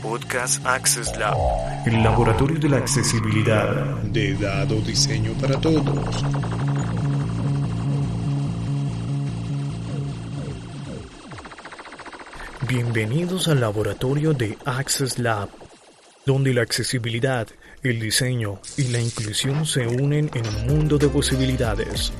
Podcast Access Lab, el laboratorio de la accesibilidad de Dado Diseño para Todos. Bienvenidos al laboratorio de Access Lab, donde la accesibilidad, el diseño y la inclusión se unen en un mundo de posibilidades.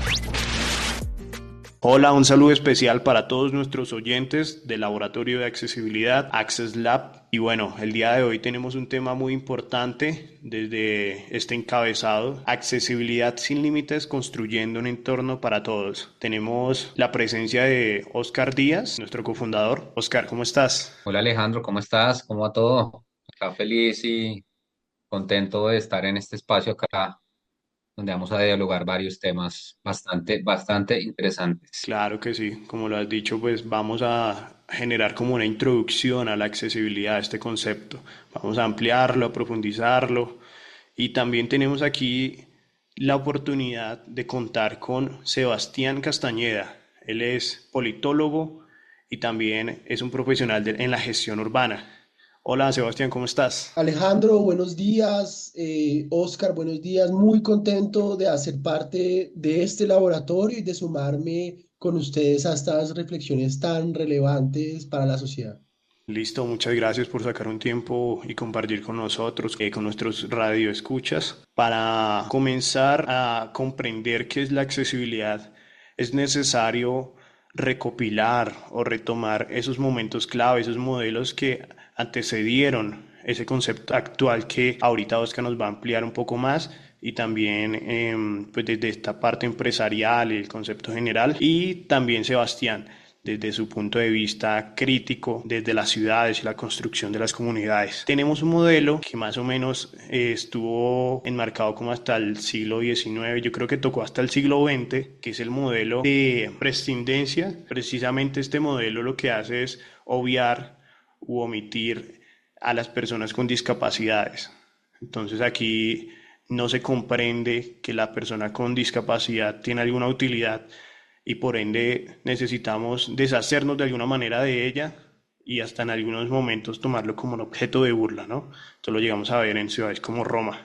Hola, un saludo especial para todos nuestros oyentes del Laboratorio de Accesibilidad Access Lab. Y bueno, el día de hoy tenemos un tema muy importante desde este encabezado: accesibilidad sin límites, construyendo un entorno para todos. Tenemos la presencia de Oscar Díaz, nuestro cofundador. Oscar, ¿cómo estás? Hola Alejandro, ¿cómo estás? ¿Cómo va todo? Acá feliz y contento de estar en este espacio acá, donde vamos a dialogar varios temas bastante interesantes. Claro que sí, como lo has dicho, pues vamos a generar como una introducción a la accesibilidad, a este concepto. Vamos a ampliarlo, a profundizarlo. Y también tenemos aquí la oportunidad de contar con Sebastián Castañeda. Él es politólogo y también es un profesional en la gestión urbana. Hola Sebastián, ¿cómo estás? Alejandro, buenos días. Oscar, buenos días. Muy contento de hacer parte de este laboratorio y de sumarme con ustedes a estas reflexiones tan relevantes para la sociedad. Listo, muchas gracias por sacar un tiempo y compartir con nosotros, con nuestros radioescuchas. Para comenzar a comprender qué es la accesibilidad, es necesario recopilar o retomar esos momentos clave, esos modelos que antecedieron ese concepto actual que ahorita Oscar nos va a ampliar un poco más, y también pues desde esta parte empresarial, el concepto general, y también Sebastián desde su punto de vista crítico, desde las ciudades y la construcción de las comunidades. Tenemos un modelo que más o menos estuvo enmarcado como hasta el siglo XIX, yo creo que tocó hasta el siglo XX, que es el modelo de prescindencia. Precisamente este modelo lo que hace es obviar u omitir a las personas con discapacidades. Entonces aquí no se comprende que la persona con discapacidad tiene alguna utilidad y por ende necesitamos deshacernos de alguna manera de ella y hasta en algunos momentos tomarlo como un objeto de burla, ¿no? Esto lo llegamos a ver en ciudades como Roma.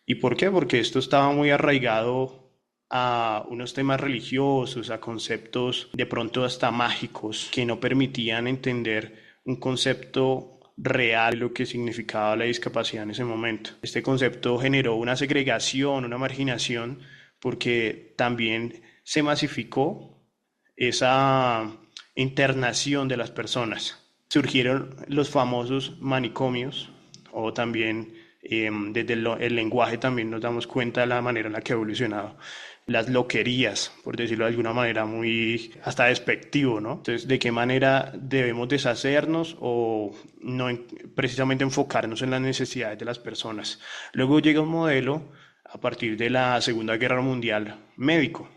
¿Y por qué? Porque esto estaba muy arraigado a unos temas religiosos, a conceptos de pronto hasta mágicos que no permitían entender un concepto real de lo que significaba la discapacidad en ese momento. Este concepto generó una segregación, una marginación, porque también se masificó esa internación de las personas. Surgieron los famosos manicomios, o también desde el lenguaje también nos damos cuenta de la manera en la que ha evolucionado. Las loquerías, por decirlo de alguna manera muy hasta despectivo, ¿no? Entonces, ¿de qué manera debemos deshacernos o no precisamente enfocarnos en las necesidades de las personas? Luego llega un modelo a partir de la Segunda Guerra Mundial médico.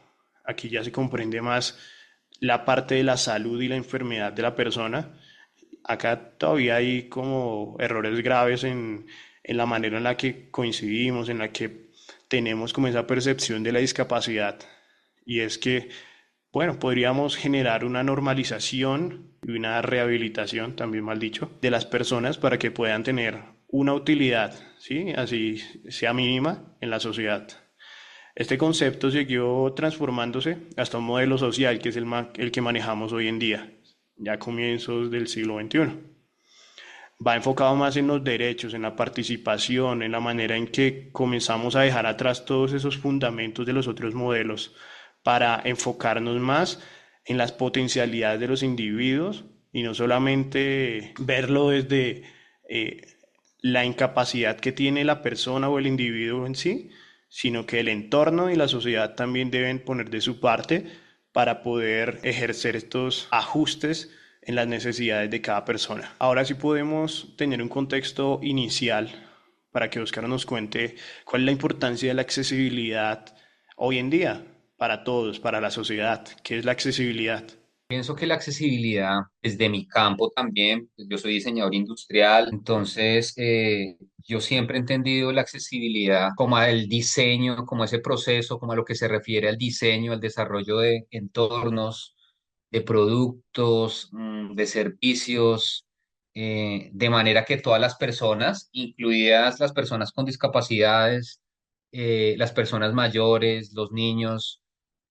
Aquí ya se comprende más la parte de la salud y la enfermedad de la persona. Acá todavía hay como errores graves en la manera en la que coincidimos, en la que tenemos como esa percepción de la discapacidad. Y es que, bueno, podríamos generar una normalización y una rehabilitación, también mal dicho, de las personas para que puedan tener una utilidad, ¿sí? Así sea mínima en la sociedad. Este concepto siguió transformándose hasta un modelo social que es el que manejamos hoy en día, ya a comienzos del siglo XXI. Va enfocado más en los derechos, en la participación, en la manera en que comenzamos a dejar atrás todos esos fundamentos de los otros modelos para enfocarnos más en las potencialidades de los individuos y no solamente verlo desde eh, la incapacidad que tiene la persona o el individuo en sí, sino que el entorno y la sociedad también deben poner de su parte para poder ejercer estos ajustes en las necesidades de cada persona. Ahora sí podemos tener un contexto inicial para que Oscar nos cuente cuál es la importancia de la accesibilidad hoy en día para todos, para la sociedad. ¿Qué es la accesibilidad? Pienso que la accesibilidad desde mi campo también, pues yo soy diseñador industrial, entonces yo siempre he entendido la accesibilidad como el diseño, como ese proceso, como a lo que se refiere al diseño, al desarrollo de entornos, de productos, de servicios, de manera que todas las personas, incluidas las personas con discapacidades, las personas mayores, los niños,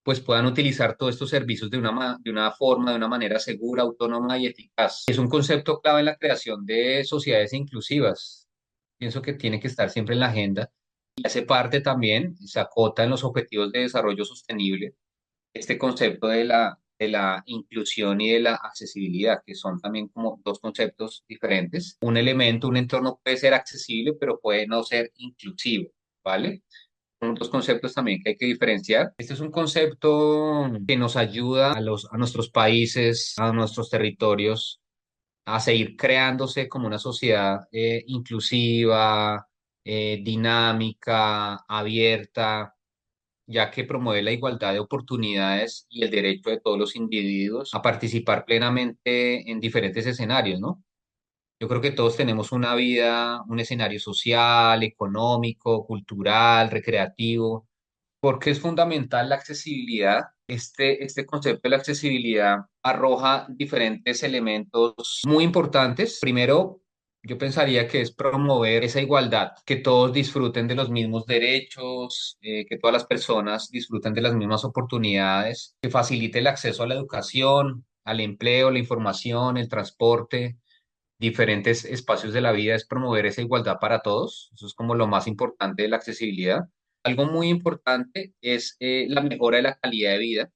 pues puedan utilizar todos estos servicios de una forma, de una manera segura, autónoma y eficaz. Es un concepto clave en la creación de sociedades inclusivas. Pienso que tiene que estar siempre en la agenda y hace parte también, se acota en los objetivos de desarrollo sostenible este concepto de la inclusión y de la accesibilidad, que son también como dos conceptos diferentes. Un elemento, un entorno puede ser accesible, pero puede no ser inclusivo, ¿vale? Son dos conceptos también que hay que diferenciar. Este es un concepto que nos ayuda a nuestros países, a nuestros territorios, a seguir creándose como una sociedad inclusiva, dinámica, abierta, ya que promueve la igualdad de oportunidades y el derecho de todos los individuos a participar plenamente en diferentes escenarios, ¿no? Yo creo que todos tenemos una vida, un escenario social, económico, cultural, recreativo, porque es fundamental la accesibilidad. Este concepto de la accesibilidad arroja diferentes elementos muy importantes. Primero, yo pensaría que es promover esa igualdad, que todos disfruten de los mismos derechos, que todas las personas disfruten de las mismas oportunidades, que facilite el acceso a la educación, al empleo, la información, el transporte, diferentes espacios de la vida, es promover esa igualdad para todos. Eso es como lo más importante de la accesibilidad. Algo muy importante es la mejora de la calidad de vida.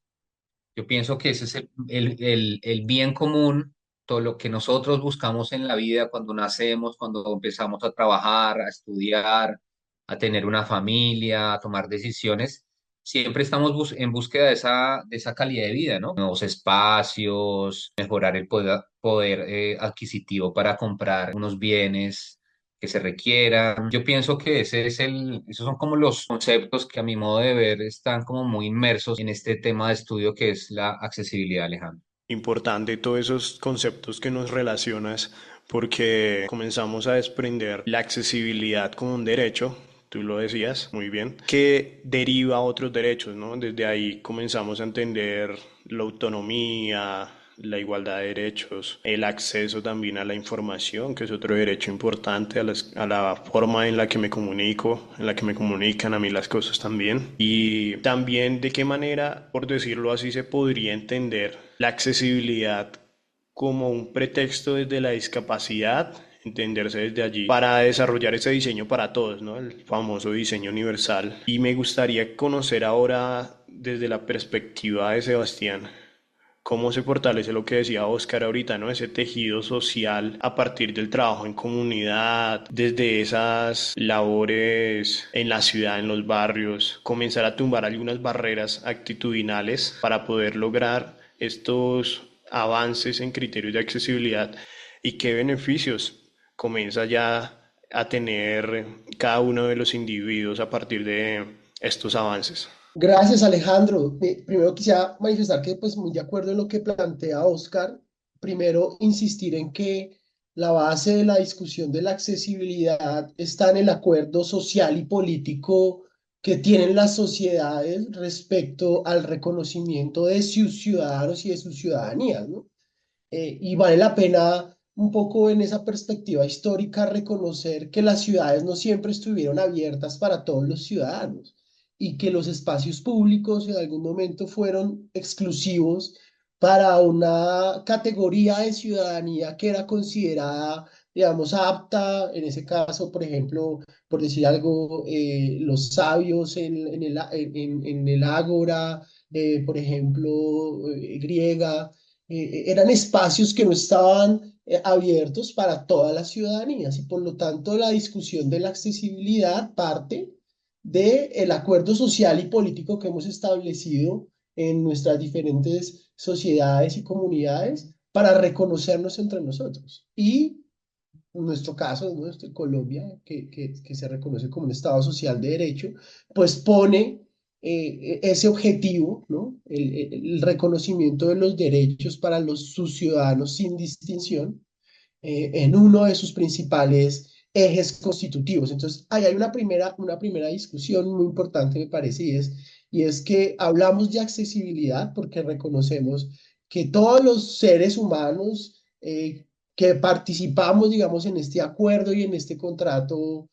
Yo pienso que ese es el bien común, todo lo que nosotros buscamos en la vida cuando nacemos, cuando empezamos a trabajar, a estudiar, a tener una familia, a tomar decisiones. Siempre estamos en búsqueda de esa calidad de vida, ¿no? Nuevos espacios, mejorar el poder adquisitivo para comprar unos bienes que se requieran. Yo pienso que esos son como los conceptos que a mi modo de ver están como muy inmersos en este tema de estudio que es la accesibilidad, Alejandro. Importante todos esos conceptos que nos relacionas porque comenzamos a desprender la accesibilidad como un derecho, tú lo decías muy bien, que deriva a otros derechos, ¿no? Desde ahí comenzamos a entender la autonomía, la igualdad de derechos, el acceso también a la información, que es otro derecho importante, a la forma en la que me comunico, en la que me comunican a mí las cosas también. Y también de qué manera, por decirlo así, se podría entender la accesibilidad como un pretexto desde la discapacidad, entenderse desde allí, para desarrollar ese diseño para todos, ¿no? El famoso diseño universal. Y me gustaría conocer ahora desde la perspectiva de Sebastián, cómo se fortalece lo que decía Oscar ahorita, ¿no? Ese tejido social a partir del trabajo en comunidad, desde esas labores en la ciudad, en los barrios, comenzar a tumbar algunas barreras actitudinales para poder lograr estos avances en criterios de accesibilidad y qué beneficios comienza ya a tener cada uno de los individuos a partir de estos avances. Gracias, Alejandro. Primero quisiera manifestar que, pues, muy de acuerdo en lo que plantea Oscar. Primero, insistir en que la base de la discusión de la accesibilidad está en el acuerdo social y político que tienen las sociedades respecto al reconocimiento de sus ciudadanos y de sus ciudadanías, ¿no? Y vale la pena un poco en esa perspectiva histórica reconocer que las ciudades no siempre estuvieron abiertas para todos los ciudadanos y que los espacios públicos en algún momento fueron exclusivos para una categoría de ciudadanía que era considerada, digamos, apta, en ese caso, por ejemplo, por decir algo, los sabios en el ágora, por ejemplo, griega, eran espacios que no estaban abiertos para todas las ciudadanías y por lo tanto la discusión de la accesibilidad parte del acuerdo social y político que hemos establecido en nuestras diferentes sociedades y comunidades para reconocernos entre nosotros. Y en nuestro caso, ¿no? Colombia, que se reconoce como un Estado social de derecho, pues pone ese objetivo, ¿no? El reconocimiento de los derechos para sus ciudadanos sin distinción en uno de sus principales ejes constitutivos. Entonces, ahí hay una primera discusión muy importante, me parece, y es que hablamos de accesibilidad porque reconocemos que todos los seres humanos que participamos, digamos, en este acuerdo y en este contrato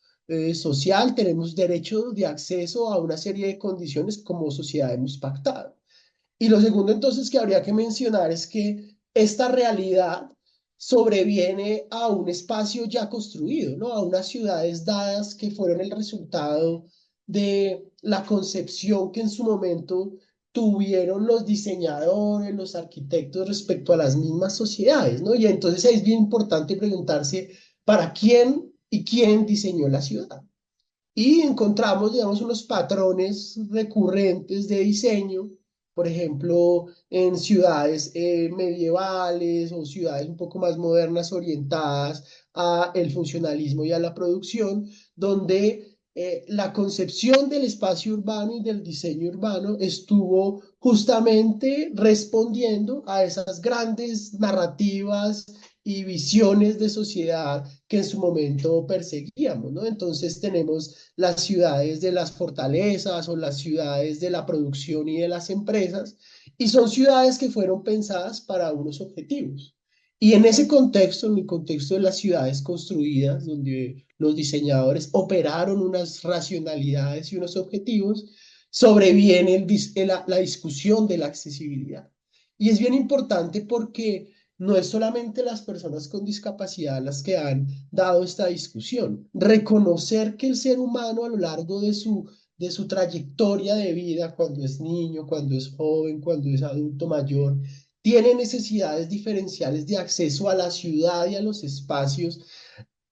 social, tenemos derecho de acceso a una serie de condiciones como sociedad hemos pactado. Y lo segundo entonces que habría que mencionar es que esta realidad sobreviene a un espacio ya construido, ¿no? A unas ciudades dadas que fueron el resultado de la concepción que en su momento tuvieron los diseñadores, los arquitectos respecto a las mismas sociedades, ¿no? Y entonces es bien importante preguntarse para quién y quién diseñó la ciudad. Y encontramos, digamos, unos patrones recurrentes de diseño, por ejemplo, en ciudades medievales o ciudades un poco más modernas orientadas a el funcionalismo y a la producción, donde la concepción del espacio urbano y del diseño urbano estuvo justamente respondiendo a esas grandes narrativas y visiones de sociedad que en su momento perseguíamos, ¿no? Entonces tenemos las ciudades de las fortalezas o las ciudades de la producción y de las empresas, y son ciudades que fueron pensadas para unos objetivos. Y en ese contexto, en el contexto de las ciudades construidas, donde los diseñadores operaron unas racionalidades y unos objetivos, sobreviene la discusión de la accesibilidad. Y es bien importante porque no es solamente las personas con discapacidad las que han dado esta discusión. Reconocer que el ser humano a lo largo de su trayectoria de vida, cuando es niño, cuando es joven, cuando es adulto mayor, tiene necesidades diferenciales de acceso a la ciudad y a los espacios,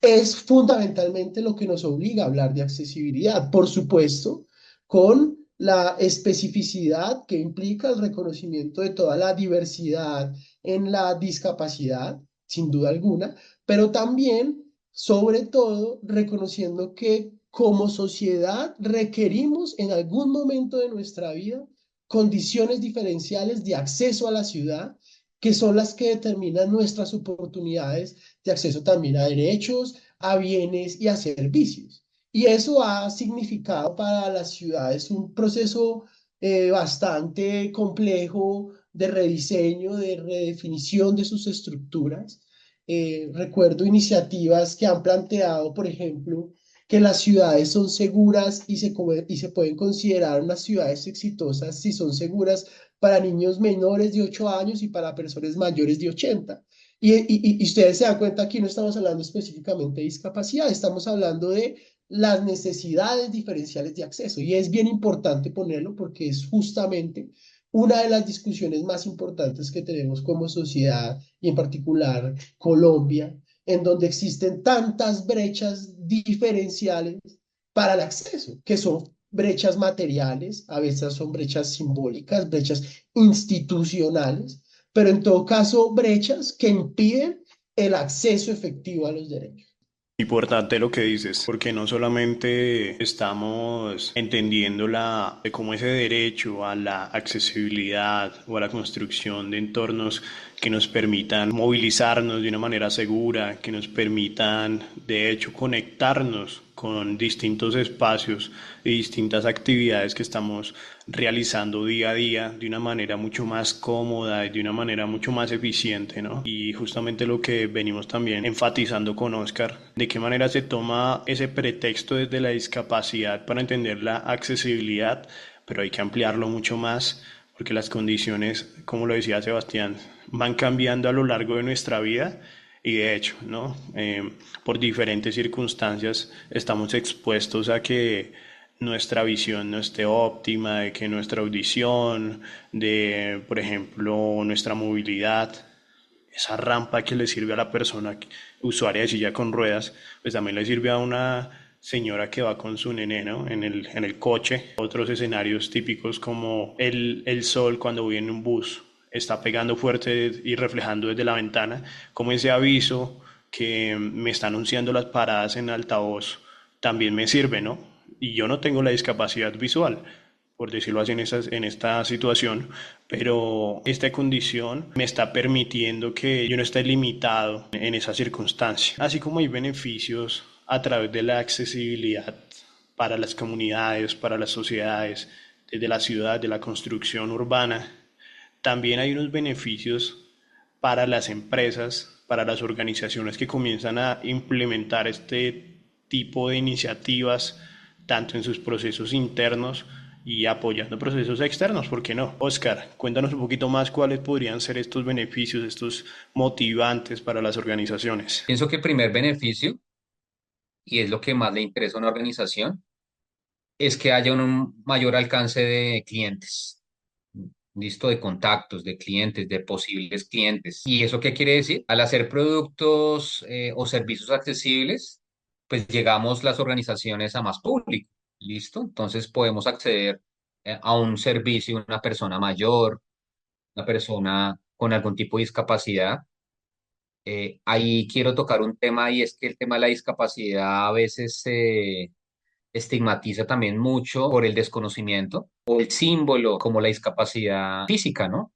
es fundamentalmente lo que nos obliga a hablar de accesibilidad. Por supuesto, con la especificidad que implica el reconocimiento de toda la diversidad en la discapacidad, sin duda alguna, pero también, sobre todo, reconociendo que como sociedad requerimos en algún momento de nuestra vida condiciones diferenciales de acceso a la ciudad, que son las que determinan nuestras oportunidades de acceso también a derechos, a bienes y a servicios. Y eso ha significado para las ciudades un proceso bastante complejo de rediseño, de redefinición de sus estructuras. Recuerdo iniciativas que han planteado, por ejemplo, que las ciudades son seguras y se pueden considerar unas ciudades exitosas si son seguras para niños menores de 8 años y para personas mayores de 80. Y ustedes se dan cuenta, aquí no estamos hablando específicamente de discapacidad, estamos hablando de las necesidades diferenciales de acceso. Y es bien importante ponerlo porque es justamente una de las discusiones más importantes que tenemos como sociedad y en particular Colombia, en donde existen tantas brechas diferenciales para el acceso, que son brechas materiales, a veces son brechas simbólicas, brechas institucionales, pero en todo caso brechas que impiden el acceso efectivo a los derechos. Importante lo que dices, porque no solamente estamos entendiendo como ese derecho a la accesibilidad o a la construcción de entornos que nos permitan movilizarnos de una manera segura, que nos permitan, de hecho, conectarnos con distintos espacios y distintas actividades que estamos realizando día a día de una manera mucho más cómoda y de una manera mucho más eficiente, ¿no? Y justamente lo que venimos también enfatizando con Oscar, de qué manera se toma ese pretexto desde la discapacidad para entender la accesibilidad, pero hay que ampliarlo mucho más porque las condiciones, como lo decía Sebastián, van cambiando a lo largo de nuestra vida y de hecho, ¿no? Por diferentes circunstancias estamos expuestos a que nuestra visión no esté óptima, de que nuestra audición, de, por ejemplo, nuestra movilidad, esa rampa que le sirve a la persona usuaria de silla con ruedas, pues también le sirve a una señora que va con su nene, ¿no? En el coche. Otros escenarios típicos como el sol cuando viene un bus está pegando fuerte y reflejando desde la ventana, como ese aviso que me está anunciando las paradas en altavoz también me sirve, ¿no? Y yo no tengo la discapacidad visual, por decirlo así, en esta situación, pero esta condición me está permitiendo que yo no esté limitado en esa circunstancia. Así como hay beneficios a través de la accesibilidad para las comunidades, para las sociedades, desde la ciudad, de la construcción urbana, también hay unos beneficios para las empresas para las organizaciones que comienzan a implementar este tipo de iniciativas, tanto en sus procesos internos y apoyando procesos externos, ¿por qué no? Oscar, cuéntanos un poquito más cuáles podrían ser estos beneficios, estos motivantes para las organizaciones. Pienso que el primer beneficio, y es lo que más le interesa a una organización, es que haya un mayor alcance de clientes, listo, de contactos, de clientes, de posibles clientes. ¿Y eso qué quiere decir? Al hacer productos o servicios accesibles, pues llegamos las organizaciones a más público, listo. Entonces podemos acceder a un servicio a una persona mayor, una persona con algún tipo de discapacidad. Ahí quiero tocar un tema y es que el tema de la discapacidad a veces se estigmatiza también mucho por el desconocimiento o el símbolo como la discapacidad física, ¿no?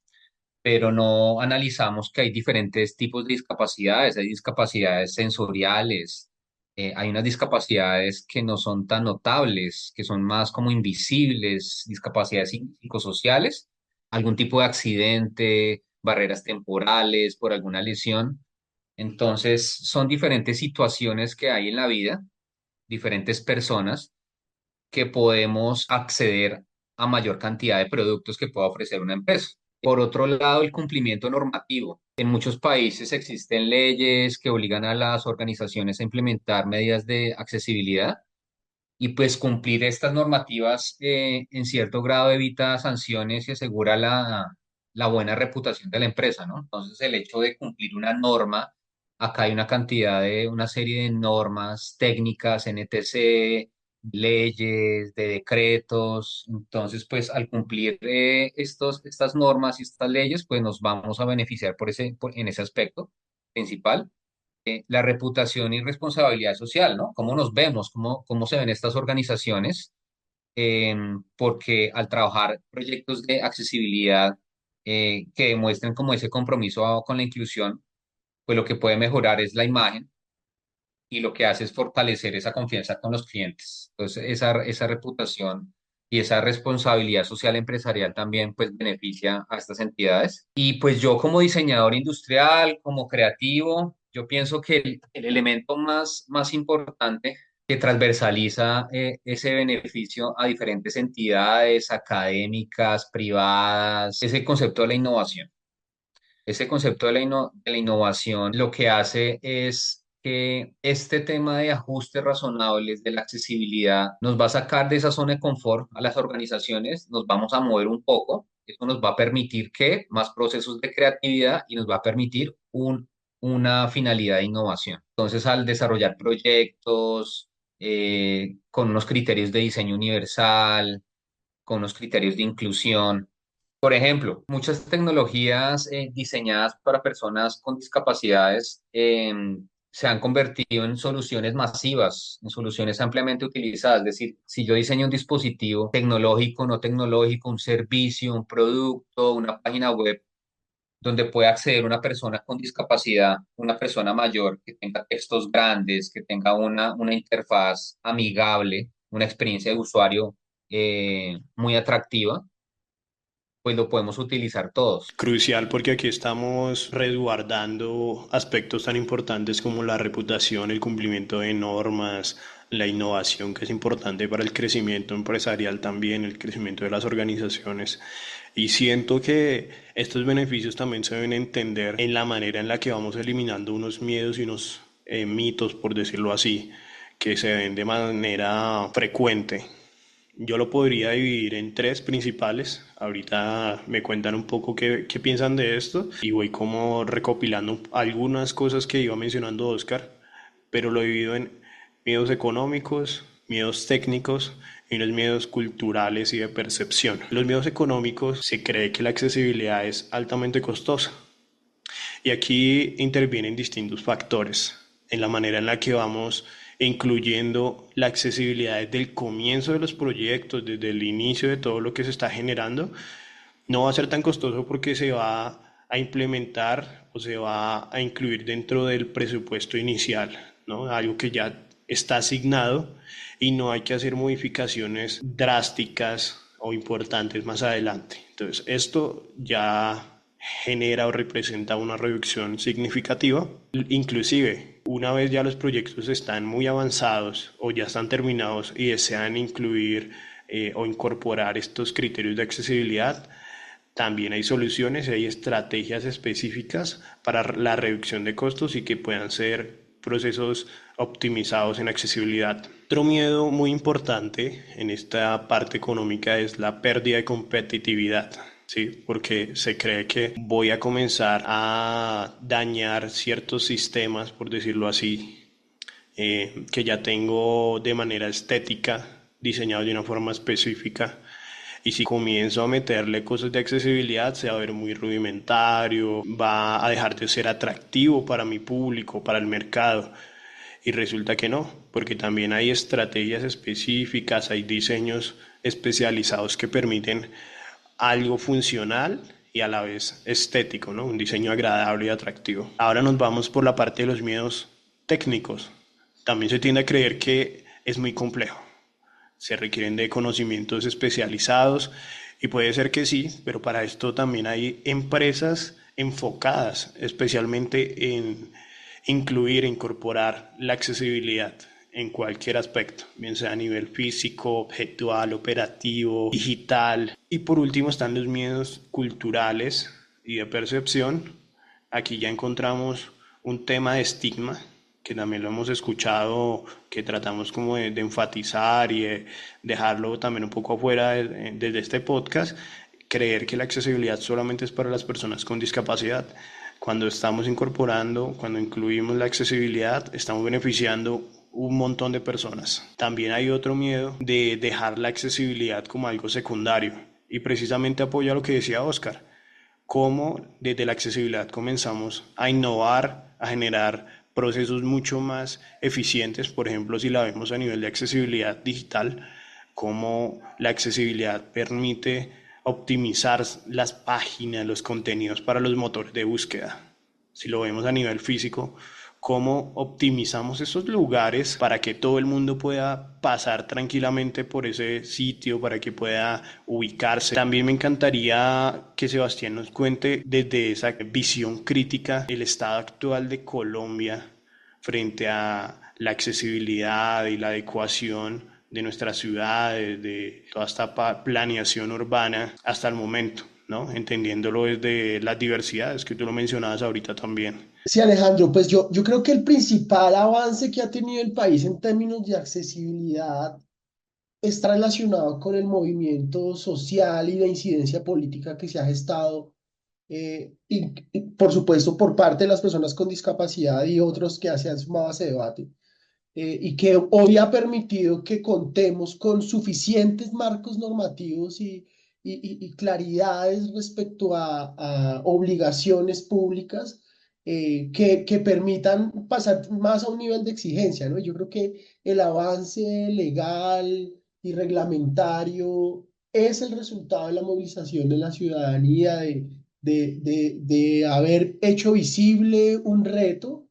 Pero no analizamos que hay diferentes tipos de discapacidades, hay discapacidades sensoriales, hay unas discapacidades que no son tan notables, que son más como invisibles, discapacidades psicosociales, algún tipo de accidente, barreras temporales por alguna lesión. Entonces, son diferentes situaciones que hay en la vida, diferentes personas que podemos acceder a mayor cantidad de productos que pueda ofrecer una empresa. Por otro lado, el cumplimiento normativo. En muchos países existen leyes que obligan a las organizaciones a implementar medidas de accesibilidad y pues cumplir estas normativas en cierto grado evita sanciones y asegura la buena reputación de la empresa, ¿no? Entonces, el hecho de cumplir una norma, acá hay una serie de normas técnicas, NTC, leyes, de decretos. Entonces, pues al cumplir estas normas y estas leyes, pues nos vamos a beneficiar en ese aspecto principal. La reputación y responsabilidad social, ¿no? ¿Cómo nos vemos? ¿Cómo se ven estas organizaciones? Porque al trabajar proyectos de accesibilidad que demuestren como ese compromiso con la inclusión, pues lo que puede mejorar es la imagen y lo que hace es fortalecer esa confianza con los clientes. Entonces, esa reputación y esa responsabilidad social empresarial también pues beneficia a estas entidades. Y pues yo como diseñador industrial, como creativo, yo pienso que el elemento más importante que transversaliza ese beneficio a diferentes entidades académicas, privadas, es el concepto de la innovación. Ese concepto de la innovación lo que hace es que este tema de ajustes razonables de la accesibilidad nos va a sacar de esa zona de confort a las organizaciones, nos vamos a mover un poco, eso nos va a permitir que más procesos de creatividad y nos va a permitir una finalidad de innovación. Entonces, al desarrollar proyectos con unos criterios de diseño universal, con unos criterios de inclusión, por ejemplo, muchas tecnologías diseñadas para personas con discapacidades se han convertido en soluciones masivas, en soluciones ampliamente utilizadas. Es decir, si yo diseño un dispositivo tecnológico, no tecnológico, un servicio, un producto, una página web donde pueda acceder una persona con discapacidad, una persona mayor que tenga textos grandes, que tenga una interfaz amigable, una experiencia de usuario muy atractiva, pues lo podemos utilizar todos. Crucial porque aquí estamos resguardando aspectos tan importantes como la reputación, el cumplimiento de normas, la innovación que es importante para el crecimiento empresarial también, el crecimiento de las organizaciones. Y siento que estos beneficios también se deben entender en la manera en la que vamos eliminando unos miedos y unos mitos, por decirlo así, que se ven de manera frecuente. Yo lo podría dividir en tres principales. Ahorita me cuentan un poco qué piensan de esto y voy como recopilando algunas cosas que iba mencionando Oscar, pero lo divido en miedos económicos, miedos técnicos y los miedos culturales y de percepción. Los miedos económicos, se cree que la accesibilidad es altamente costosa y aquí intervienen distintos factores en la manera en la que vamos incluyendo la accesibilidad desde el comienzo de los proyectos, desde el inicio de todo lo que se está generando. No va a ser tan costoso porque se va a implementar o se va a incluir dentro del presupuesto inicial, ¿no? Algo que ya está asignado y no hay que hacer modificaciones drásticas o importantes más adelante. Entonces, esto ya genera o representa una reducción significativa. Inclusive, una vez ya los proyectos están muy avanzados o ya están terminados y desean incluir o incorporar estos criterios de accesibilidad, también hay soluciones y hay estrategias específicas para la reducción de costos y que puedan ser procesos optimizados en accesibilidad. Otro miedo muy importante en esta parte económica es la pérdida de competitividad. Sí, porque se cree que voy a comenzar a dañar ciertos sistemas, por decirlo así, que ya tengo de manera estética, diseñados de una forma específica. Y si comienzo a meterle cosas de accesibilidad, se va a ver muy rudimentario, va a dejar de ser atractivo para mi público, para el mercado. Y resulta que no, porque también hay estrategias específicas, hay diseños especializados que permiten algo funcional y a la vez estético, ¿no? Un diseño agradable y atractivo. Ahora nos vamos por la parte de los miedos técnicos. También se tiende a creer que es muy complejo. Se requieren de conocimientos especializados y puede ser que sí, pero para esto también hay empresas enfocadas especialmente en incluir e incorporar la accesibilidad en cualquier aspecto, bien sea a nivel físico, objetual, operativo, digital. Y por último están los miedos culturales y de percepción. Aquí ya encontramos un tema de estigma que también lo hemos escuchado, que tratamos como de enfatizar y de dejarlo también un poco afuera desde este podcast, creer que la accesibilidad solamente es para las personas con discapacidad. Cuando estamos incorporando, cuando incluimos la accesibilidad, estamos beneficiando un montón de personas. También hay otro miedo de dejar la accesibilidad como algo secundario y precisamente apoya lo que decía Oscar, cómo desde la accesibilidad comenzamos a innovar, a generar procesos mucho más eficientes. Por ejemplo, si la vemos a nivel de accesibilidad digital, cómo la accesibilidad permite optimizar las páginas, los contenidos para los motores de búsqueda. Si lo vemos a nivel físico, cómo optimizamos esos lugares para que todo el mundo pueda pasar tranquilamente por ese sitio, para que pueda ubicarse. También me encantaría que Sebastián nos cuente desde esa visión crítica el estado actual de Colombia frente a la accesibilidad y la adecuación de nuestras ciudades, de toda esta planeación urbana hasta el momento, ¿no? Entendiéndolo desde las diversidades que tú lo mencionabas ahorita también. Sí, Alejandro, pues yo creo que el principal avance que ha tenido el país en términos de accesibilidad está relacionado con el movimiento social y de incidencia política que se ha gestado, y, por supuesto por parte de las personas con discapacidad y otros que ya se han sumado a ese debate, y que hoy ha permitido que contemos con suficientes marcos normativos y claridades respecto a obligaciones públicas, que permitan pasar más a un nivel de exigencia, ¿no? Yo creo que el avance legal y reglamentario es el resultado de la movilización de la ciudadanía, de haber hecho visible un reto,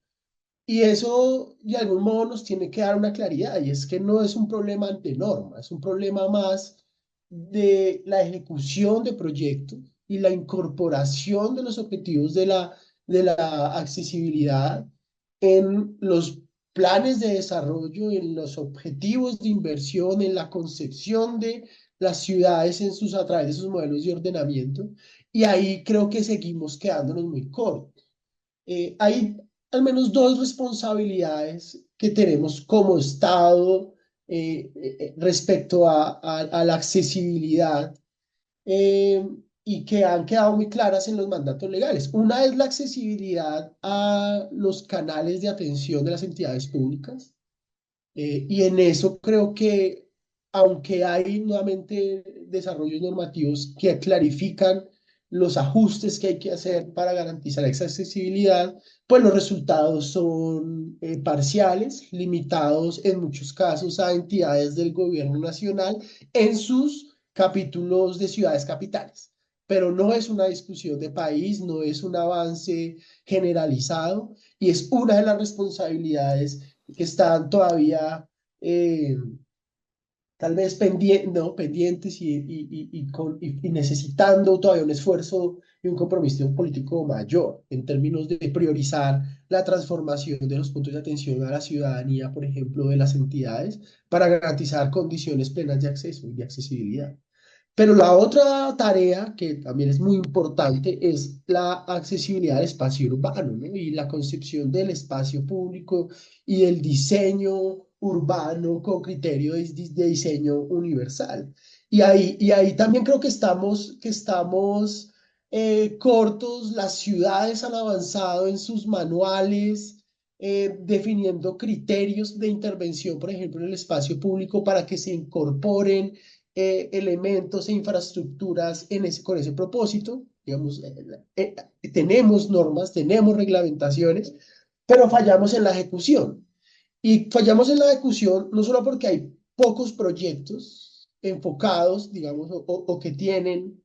y eso de algún modo nos tiene que dar una claridad, y es que no es un problema ante norma, es un problema más de la ejecución de proyectos y la incorporación de los objetivos de la accesibilidad en los planes de desarrollo, en los objetivos de inversión, en la concepción de las ciudades a través de sus modelos de ordenamiento, y ahí creo que seguimos quedándonos muy cortos. Hay al menos dos responsabilidades que tenemos como Estado, respecto a la accesibilidad, eh, y que han quedado muy claras en los mandatos legales. Una es la accesibilidad a los canales de atención de las entidades públicas, y en eso creo que, aunque hay nuevamente desarrollos normativos que clarifican los ajustes que hay que hacer para garantizar esa accesibilidad, pues los resultados son parciales, limitados en muchos casos a entidades del gobierno nacional en sus capítulos de ciudades capitales. Pero no es una discusión de país, no es un avance generalizado, y es una de las responsabilidades que están todavía, eh, tal vez no, pendientes, y necesitando todavía un esfuerzo y un compromiso político mayor en términos de priorizar la transformación de los puntos de atención a la ciudadanía, por ejemplo, de las entidades, para garantizar condiciones plenas de acceso y de accesibilidad. Pero la otra tarea que también es muy importante es la accesibilidad al espacio urbano, ¿no? Y la concepción del espacio público y el diseño urbano con criterio de diseño universal. Y ahí también creo que estamos cortos. Las ciudades han avanzado en sus manuales, definiendo criterios de intervención, por ejemplo, en el espacio público para que se incorporen elementos e infraestructuras con ese propósito. Digamos, tenemos normas, tenemos reglamentaciones, pero fallamos en la ejecución. Y fallamos en la ejecución no solo porque hay pocos proyectos enfocados, digamos, o que tienen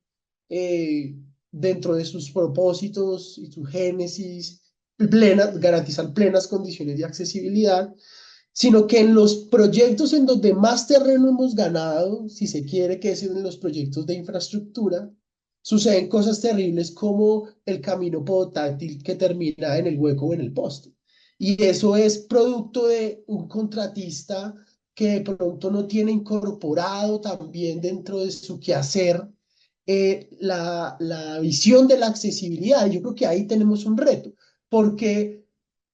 eh, dentro de sus propósitos y su génesis garantizar plenas condiciones de accesibilidad, sino que en los proyectos en donde más terreno hemos ganado, si se quiere que es en los proyectos de infraestructura, suceden cosas terribles como el camino podotáctil que termina en el hueco o en el poste. Y eso es producto de un contratista que de pronto no tiene incorporado también dentro de su quehacer la visión de la accesibilidad. Yo creo que ahí tenemos un reto, porque,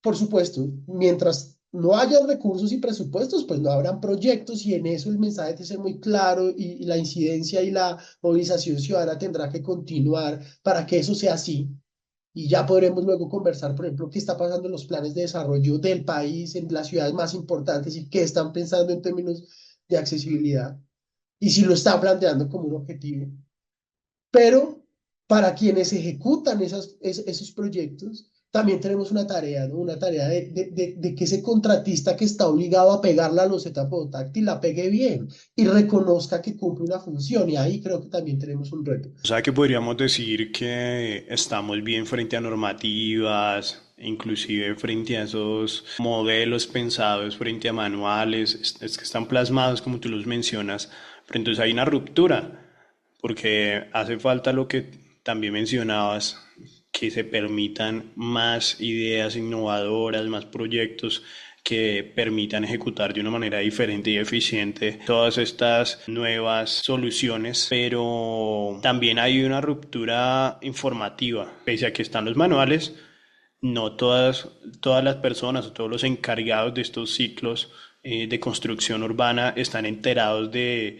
por supuesto, mientras no haya recursos y presupuestos, pues no habrán proyectos y en eso el mensaje debe ser muy claro y la incidencia y la movilización ciudadana tendrá que continuar para que eso sea así. Y ya podremos luego conversar, por ejemplo, qué está pasando en los planes de desarrollo del país, en las ciudades más importantes y qué están pensando en términos de accesibilidad y si lo están planteando como un objetivo. Pero para quienes ejecutan esos proyectos, también tenemos una tarea, ¿no? Una tarea de que ese contratista que está obligado a pegar la loseta podotáctil la pegue bien y reconozca que cumple una función. Y ahí creo que también tenemos un reto. O sea que podríamos decir que estamos bien frente a normativas, inclusive frente a esos modelos pensados, frente a manuales, es que están plasmados como tú los mencionas, pero entonces hay una ruptura, porque hace falta lo que también mencionabas, que se permitan más ideas innovadoras, más proyectos que permitan ejecutar de una manera diferente y eficiente todas estas nuevas soluciones, pero también hay una ruptura informativa. Pese a que están los manuales, no todas las personas o todos los encargados de estos ciclos de construcción urbana están enterados de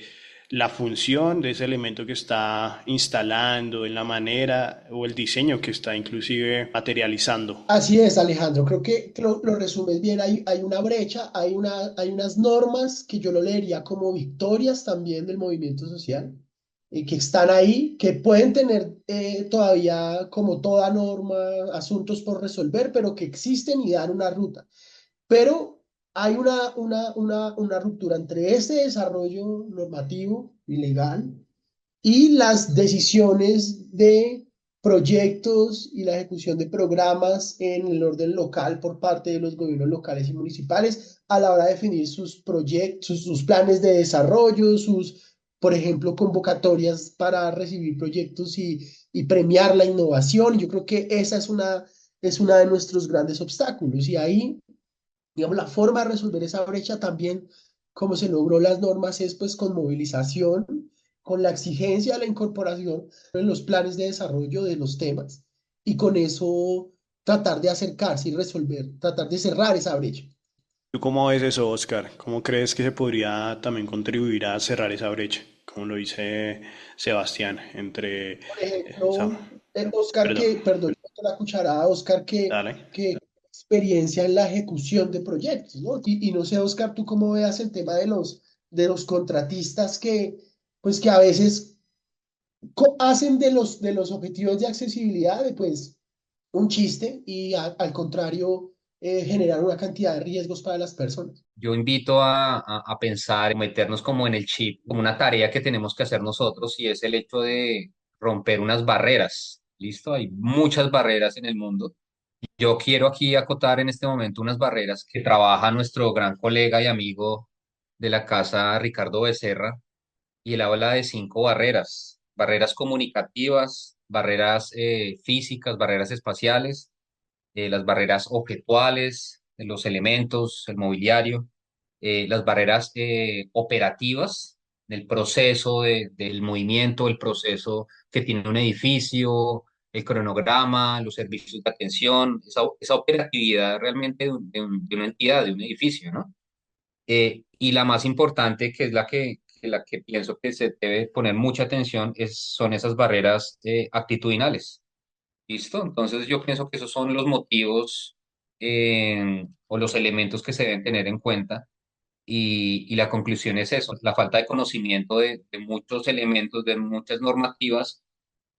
la función de ese elemento que está instalando, en la manera o el diseño que está inclusive materializando. Así es, Alejandro. Creo que lo resumes bien. Hay una brecha, hay unas normas que yo lo leería como victorias también del movimiento social, que están ahí, que pueden tener todavía, como toda norma, asuntos por resolver, pero que existen y dan una ruta. Pero hay una ruptura entre ese desarrollo normativo y legal y las decisiones de proyectos y la ejecución de programas en el orden local por parte de los gobiernos locales y municipales a la hora de definir sus proyectos, sus planes de desarrollo, por ejemplo, convocatorias para recibir proyectos y premiar la innovación. Yo creo que esa es una de nuestros grandes obstáculos y ahí, digamos, la forma de resolver esa brecha también, como se logró las normas, es pues con movilización, con la exigencia de la incorporación en los planes de desarrollo de los temas y con eso tratar de acercarse y resolver, tratar de cerrar esa brecha. ¿Tú cómo ves eso, Oscar? ¿Cómo crees que se podría también contribuir a cerrar esa brecha? Como lo dice Sebastián, entre Por esa... ejemplo, Oscar, Perdón, perdón, la cucharada, Oscar, dale. que experiencia en la ejecución de proyectos, ¿no? Y no sé, Oscar, tú cómo veas el tema de los contratistas pues, que a veces hacen de los objetivos de accesibilidad, pues, un chiste y al contrario, generar una cantidad de riesgos para las personas. Yo invito a pensar, meternos como en el chip, como una tarea que tenemos que hacer nosotros y es el hecho de romper unas barreras. ¿Listo? Hay muchas barreras en el mundo. Yo quiero aquí acotar en este momento unas barreras que trabaja nuestro gran colega y amigo de la casa, Ricardo Becerra, y él habla de 5 barreras: barreras comunicativas, barreras físicas, barreras espaciales, las barreras objetuales, los elementos, el mobiliario, las barreras operativas del proceso del movimiento, el proceso que tiene un edificio, el cronograma, los servicios de atención, esa operatividad realmente de una entidad, de un edificio, ¿no? Y la más importante, que es la que pienso que se debe poner mucha atención, son esas barreras actitudinales. ¿Listo? Entonces yo pienso que esos son los motivos o los elementos que se deben tener en cuenta y la conclusión es eso, la falta de conocimiento de muchos elementos, de muchas normativas,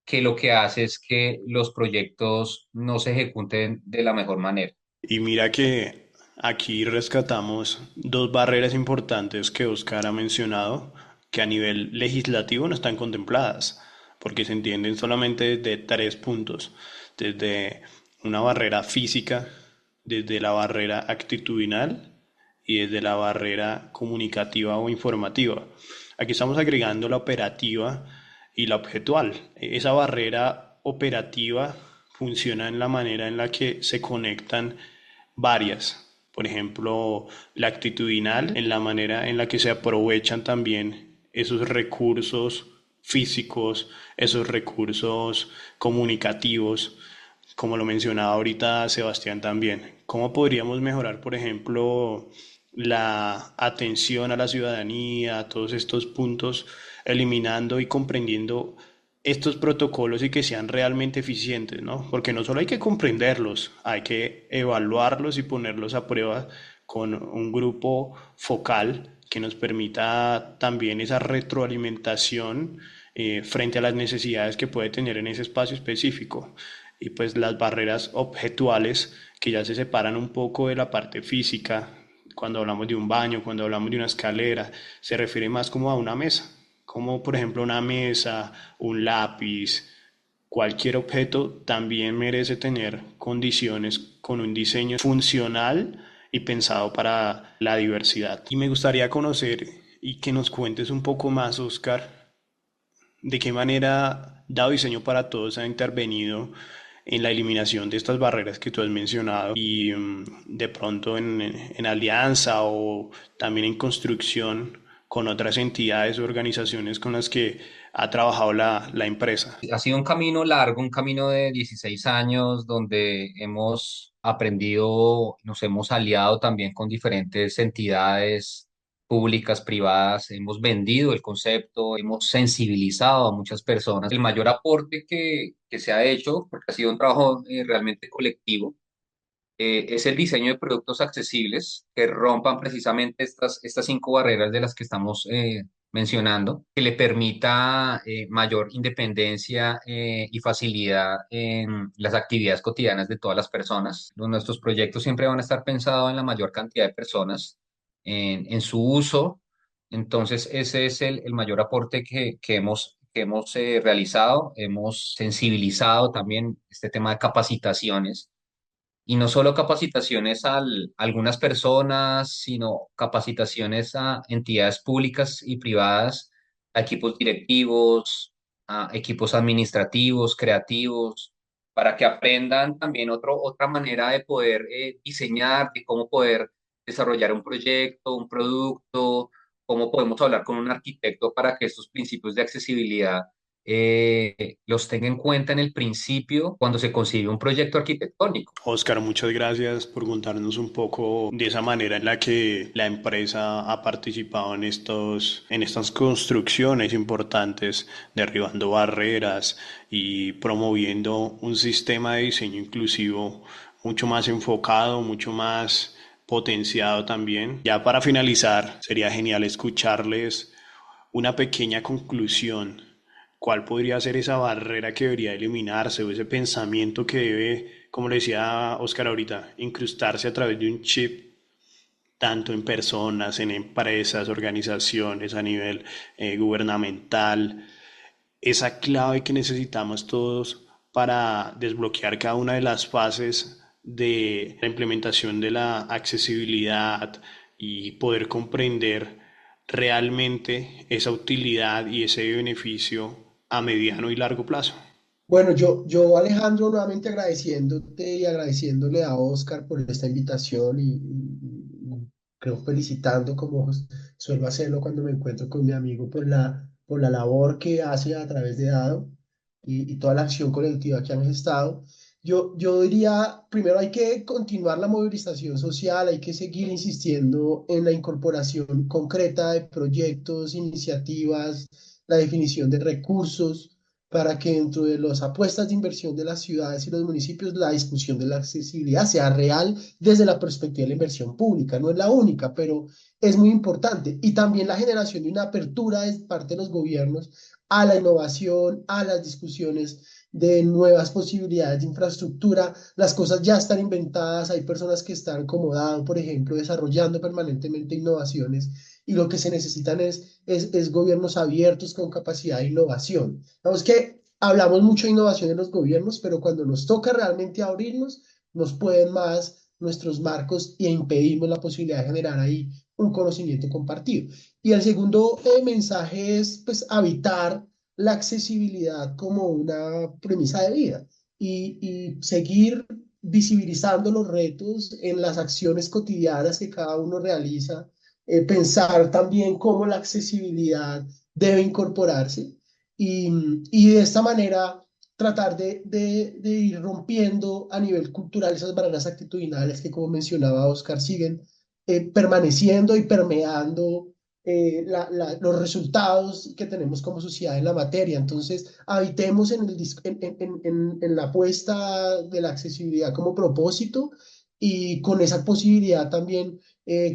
que lo que hace es que los proyectos no se ejecuten de la mejor manera. Y mira que aquí rescatamos dos barreras importantes que Oscar ha mencionado, que a nivel legislativo no están contempladas, porque se entienden solamente desde tres puntos, desde una barrera física, desde la barrera actitudinal y desde la barrera comunicativa o informativa. Aquí estamos agregando la operativa y la objetual. Esa barrera operativa funciona en la manera en la que se conectan varias. Por ejemplo, la actitudinal, en la manera en la que se aprovechan también esos recursos físicos, esos recursos comunicativos, como lo mencionaba ahorita Sebastián también. ¿Cómo podríamos mejorar, por ejemplo, la atención a la ciudadanía, a todos estos puntos, eliminando y comprendiendo estos protocolos y que sean realmente eficientes, ¿no? Porque no solo hay que comprenderlos, hay que evaluarlos y ponerlos a prueba con un grupo focal que nos permita también esa retroalimentación frente a las necesidades que puede tener en ese espacio específico. Y pues las barreras objetuales que ya se separan un poco de la parte física, cuando hablamos de un baño, cuando hablamos de una escalera, se refiere más como a una mesa, como por ejemplo una mesa, un lápiz, cualquier objeto también merece tener condiciones con un diseño funcional y pensado para la diversidad. Y me gustaría conocer y que nos cuentes un poco más, Oscar, de qué manera Dado Diseño para Todos ha intervenido en la eliminación de estas barreras que tú has mencionado y de pronto en alianza o también en construcción con otras entidades o organizaciones con las que ha trabajado la empresa. Ha sido un camino largo, un camino de 16 años donde hemos aprendido, nos hemos aliado también con diferentes entidades públicas, privadas, hemos vendido el concepto, hemos sensibilizado a muchas personas. El mayor aporte que se ha hecho, porque ha sido un trabajo realmente colectivo, es el diseño de productos accesibles que rompan precisamente estas cinco barreras de las que estamos mencionando, que le permita mayor independencia y facilidad en las actividades cotidianas de todas las personas. Nuestros proyectos siempre van a estar pensados en la mayor cantidad de personas, en su uso. Entonces, ese es el mayor aporte que hemos realizado. Hemos sensibilizado también este tema de capacitaciones y no solo capacitaciones a algunas personas, sino capacitaciones a entidades públicas y privadas, a equipos directivos, a equipos administrativos, creativos, para que aprendan también otra manera de poder diseñar, de cómo poder desarrollar un proyecto, un producto, cómo podemos hablar con un arquitecto para que estos principios de accesibilidad los tenga en cuenta en el principio cuando se concibe un proyecto arquitectónico. Oscar, muchas gracias por contarnos un poco de esa manera en la que la empresa ha participado en estas construcciones importantes, derribando barreras y promoviendo un sistema de diseño inclusivo mucho más enfocado, mucho más potenciado también. Ya para finalizar, sería genial escucharles una pequeña conclusión. ¿Cuál podría ser esa barrera que debería eliminarse o ese pensamiento que debe, como le decía Oscar ahorita, incrustarse a través de un chip, tanto en personas, en empresas, organizaciones, a nivel gubernamental? Esa clave que necesitamos todos para desbloquear cada una de las fases de la implementación de la accesibilidad y poder comprender realmente esa utilidad y ese beneficio a mediano y largo plazo. Bueno, yo Alejandro, nuevamente agradeciéndote y agradeciéndole a Oscar por esta invitación y creo felicitando como suelo hacerlo cuando me encuentro con mi amigo por la labor que hace a través de Dado y toda la acción colectiva que han gestado. Yo diría, primero hay que continuar la movilización social, hay que seguir insistiendo en la incorporación concreta de proyectos, iniciativas, la definición de recursos para que dentro de las apuestas de inversión de las ciudades y los municipios la discusión de la accesibilidad sea real desde la perspectiva de la inversión pública. No es la única, pero es muy importante. Y también la generación de una apertura de parte de los gobiernos a la innovación, a las discusiones de nuevas posibilidades de infraestructura. Las cosas ya están inventadas, hay personas que están como Dado, por ejemplo, desarrollando permanentemente innovaciones y lo que se necesitan es gobiernos abiertos con capacidad de innovación. Vamos que hablamos mucho de innovación en los gobiernos, pero cuando nos toca realmente abrirnos, nos pueden más nuestros marcos e impedimos la posibilidad de generar ahí un conocimiento compartido. Y el segundo mensaje es pues habitar la accesibilidad como una premisa de vida y seguir visibilizando los retos en las acciones cotidianas que cada uno realiza, pensar también cómo la accesibilidad debe incorporarse y de esta manera tratar de ir rompiendo a nivel cultural esas barreras actitudinales que, como mencionaba Oscar, siguen permaneciendo y permeando los resultados que tenemos como sociedad en la materia. Entonces, habitemos en la apuesta de la accesibilidad como propósito y con esa posibilidad también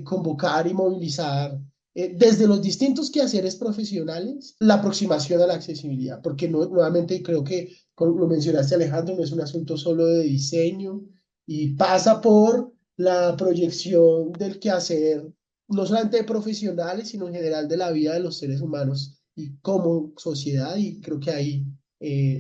convocar y movilizar desde los distintos quehaceres profesionales la aproximación a la accesibilidad, porque nuevamente creo que, como lo mencionaste Alejandro, no es un asunto solo de diseño y pasa por la proyección del quehacer, no solamente de profesionales, sino en general de la vida de los seres humanos y como sociedad, y creo que ahí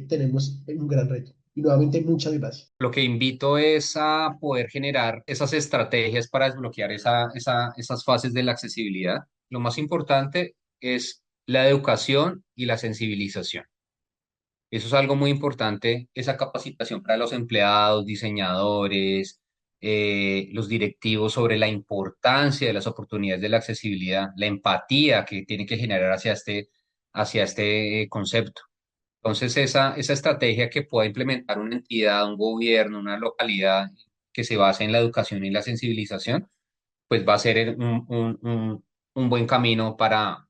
tenemos un gran reto. Y nuevamente, muchas gracias. Lo que invito es a poder generar esas estrategias para desbloquear esas fases de la accesibilidad. Lo más importante es la educación y la sensibilización. Eso es algo muy importante, esa capacitación para los empleados, diseñadores, los directivos sobre la importancia de las oportunidades de la accesibilidad, la empatía que tiene que generar hacia este concepto. Entonces, esa estrategia que pueda implementar una entidad, un gobierno, una localidad que se base en la educación y la sensibilización, pues va a ser un buen camino para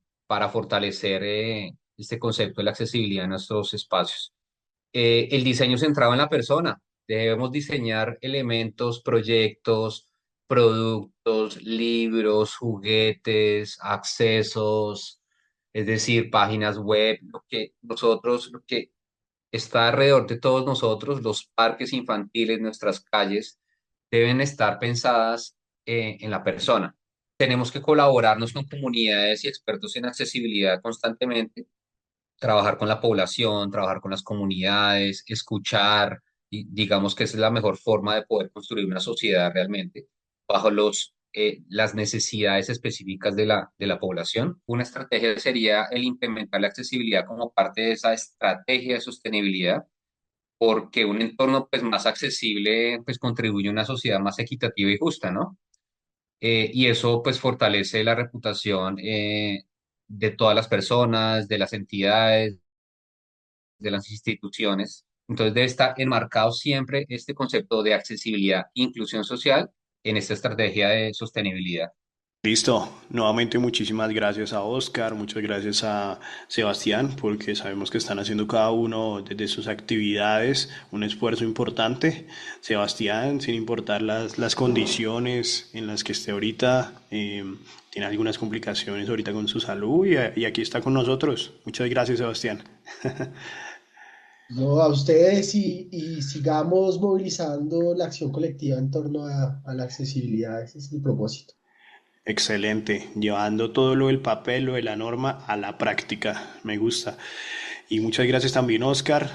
fortalecer este concepto de la accesibilidad en nuestros espacios. El diseño centrado en la persona. Debemos diseñar elementos, proyectos, productos, libros, juguetes, accesos, es decir, páginas web, lo que está alrededor de todos nosotros, los parques infantiles, nuestras calles, deben estar pensadas en la persona. Tenemos que colaborarnos con comunidades y expertos en accesibilidad constantemente, trabajar con la población, trabajar con las comunidades, escuchar, y digamos que esa es la mejor forma de poder construir una sociedad realmente bajo las necesidades específicas de la población. Una estrategia sería el implementar la accesibilidad como parte de esa estrategia de sostenibilidad, porque un entorno pues, más accesible pues, contribuye a una sociedad más equitativa y justa, ¿no? Y eso pues fortalece la reputación de todas las personas, de las entidades, de las instituciones. Entonces debe estar enmarcado siempre este concepto de accesibilidad e inclusión social en esta estrategia de sostenibilidad. Listo. Nuevamente muchísimas gracias a Oscar, muchas gracias a Sebastián, porque sabemos que están haciendo cada uno desde sus actividades un esfuerzo importante. Sebastián, sin importar las condiciones en las que esté ahorita, tiene algunas complicaciones ahorita con su salud y aquí está con nosotros. Muchas gracias, Sebastián. No, a ustedes y sigamos movilizando la acción colectiva en torno a la accesibilidad. Ese es el propósito. Excelente, llevando todo lo del papel, lo de la norma a la práctica, me gusta. Y muchas gracias también, Oscar,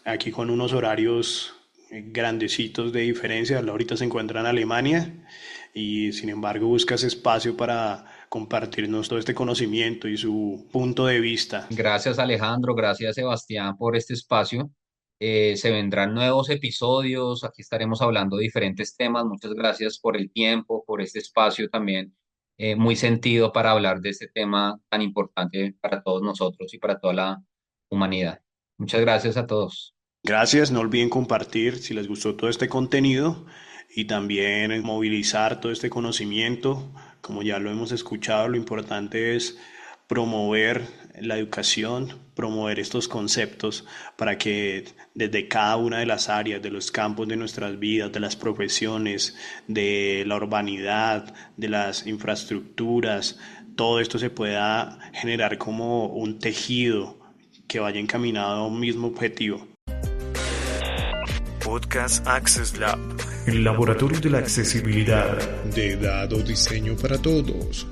aquí con unos horarios grandecitos de diferencia. Él ahorita se encuentra en Alemania y sin embargo busca ese espacio para compartirnos todo este conocimiento y su punto de vista. Gracias Alejandro, gracias Sebastián por este espacio. Se vendrán nuevos episodios, aquí estaremos hablando de diferentes temas. Muchas gracias por el tiempo, por este espacio también muy sentido para hablar de este tema tan importante para todos nosotros y para toda la humanidad. Muchas gracias a todos. Gracias, no olviden compartir si les gustó todo este contenido y también movilizar todo este conocimiento. Como ya lo hemos escuchado, lo importante es promover la educación, promover estos conceptos para que desde cada una de las áreas, de los campos de nuestras vidas, de las profesiones, de la urbanidad, de las infraestructuras, todo esto se pueda generar como un tejido que vaya encaminado a un mismo objetivo. Podcast Access Lab, el laboratorio de la accesibilidad De Dado Diseño para Todos.